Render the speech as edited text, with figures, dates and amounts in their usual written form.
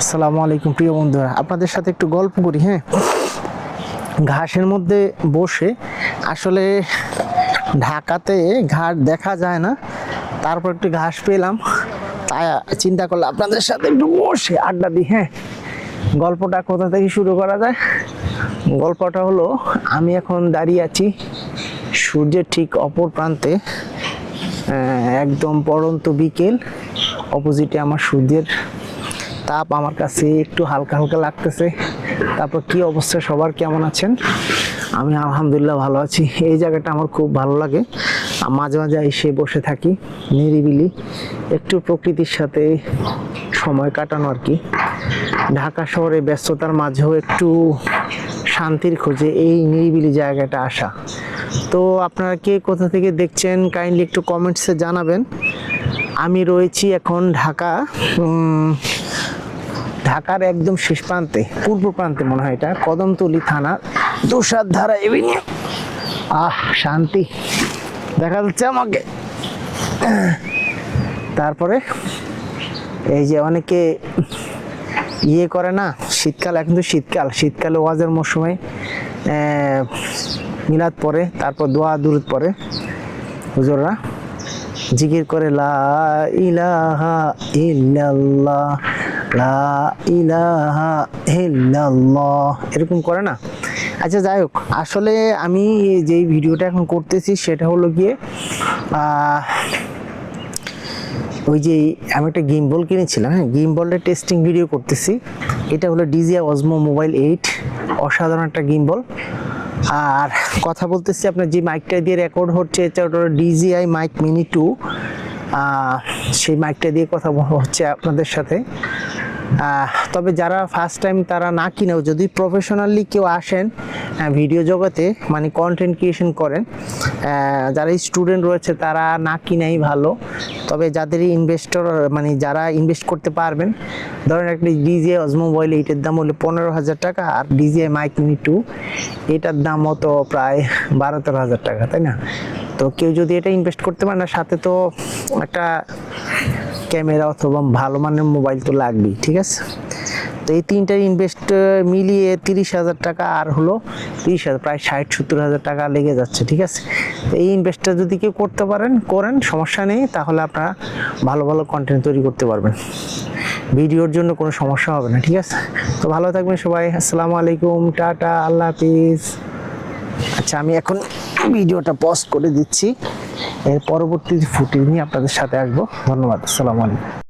আসসালামু আলাইকুম প্রিয় বন্ধুরা, আপনাদের সাথে একটু গল্প করি। হ্যাঁ, ঘাসের মধ্যে বসে আসলে ঢাকাতে ঘাস দেখা যায় না, তারপর একটু ঘাস পেলাম, তাই চিন্তা করলাম আপনাদের সাথে একটু বসে আড্ডা দিই। হ্যাঁ, গল্পটা কোথা থেকে শুরু করা যায়? গল্পটা হলো, আমি এখন দাঁড়িয়ে আছি সূর্যের ঠিক অপর প্রান্তে, একদম পড়ন্ত বিকেল, অপোজিটে আমার সূর্যের তাপ আমার কাছে একটু হালকা হালকা লাগতেছে। তারপর কি অবস্থা, সবার কেমন আছেন? আমি আলহামদুলিল্লাহ ভালো আছি। এই জায়গাটা আমার খুব ভালো লাগে, মাঝে মাঝে এসে বসে থাকি নিরিবিলি, একটু প্রকৃতির সাথে সময় কাটানো আর কি। ঢাকা শহরে ব্যস্ততার মাঝেও একটু শান্তির খোঁজে এই নিরিবিলি জায়গাটা আসা। তো আপনারা কে কোথা থেকে দেখছেন কাইন্ডলি একটু কমেন্টসে জানাবেন। আমি রয়েছি এখন ঢাকার একদম শেষ প্রান্তে, পূর্ব প্রান্তে মনে হয় এটা, কদমতলী থানা, তুষারধারা এভিনিউ। শান্তি দেখা যাচ্ছে আমাকে। তারপরে এই যে অনেকে করে না, শীতকাল, এখন তো শীতকালে ওয়াজের মৌসুমে মিলাদ পড়ে, তারপর দোয়া দুরুদ পড়ে, হুজুররা জিকির করে লা ইলাহা ইল্লাল্লাহ, লা ইলাহা ইল্লাল্লাহ, এরকম করে না। আচ্ছা, যাই হোক, আসলে আমি যেই ভিডিওটা এখন করতেছি সেটা হলো গিয়ে ওই যে আমি একটা গিম্বল কিনেছিলাম। হ্যাঁ, গিম্বলের টেস্টিং ভিডিও করতেছি। এটা হলো DJI Osmo Mobile 8, অসাধারণ একটা গিম্বল। আর কথা বলতেছি, আপনার যে মাইকটা দিয়ে রেকর্ড হচ্ছে এটা হলো DJI Mic Mini 2, সেই মাইকটা দিয়ে কথা হচ্ছে আপনাদের সাথে। তবে যারা ফার্স্ট টাইম তারা না কিনেও, যদি প্রফেশনালি কেউ আসেন ভিডিও জগতে, মানে কন্টেন্ট ক্রিয়েশন করেন, যারা স্টুডেন্ট রয়েছে তারা না কিনাই ভালো। তবে যাদের ইনভেস্টর, মানে যারা ইনভেস্ট করতে পারবেন, ধরেন একটা DJI Osmo Mobile 8-এর দাম হলো 15,000 টাকা, আর DJI Mic Mini 2 এটার দাম হতো প্রায় 12-13,000 টাকা, তাই না? তো কেউ যদি এটা ইনভেস্ট করতে পারে না, সাথে তো একটা ক্যামেরা অথবা ভালো মানের মোবাইল তো লাগবেই, ঠিক আছে? তো এই তিনটার ইনভেস্ট মিলিয়ে 30,000 টাকা, আর হলো 30,000, প্রায় 60-70,000 টাকা লেগে যাচ্ছে, ঠিক আছে? তো এই ইনভেস্টটা যদি কেউ করতে করেন, সমস্যা নেই, তাহলে আপনারা ভালো ভালো কন্টেন্ট তৈরি করতে পারবেন, ভিডিওর জন্য কোনো সমস্যা হবে না, ঠিক আছে? তো ভালো থাকবেন সবাই, আসসালামু আলাইকুম, টাটা, আল্লাহ হাফিজ। আচ্ছা, আমি এখন ভিডিওটা পজ করে দিচ্ছি, এর পরবর্তী ফুটেজ নিয়ে আপনাদের সাথে আসবো। ধন্যবাদ, আসসালামু আলাইকুম।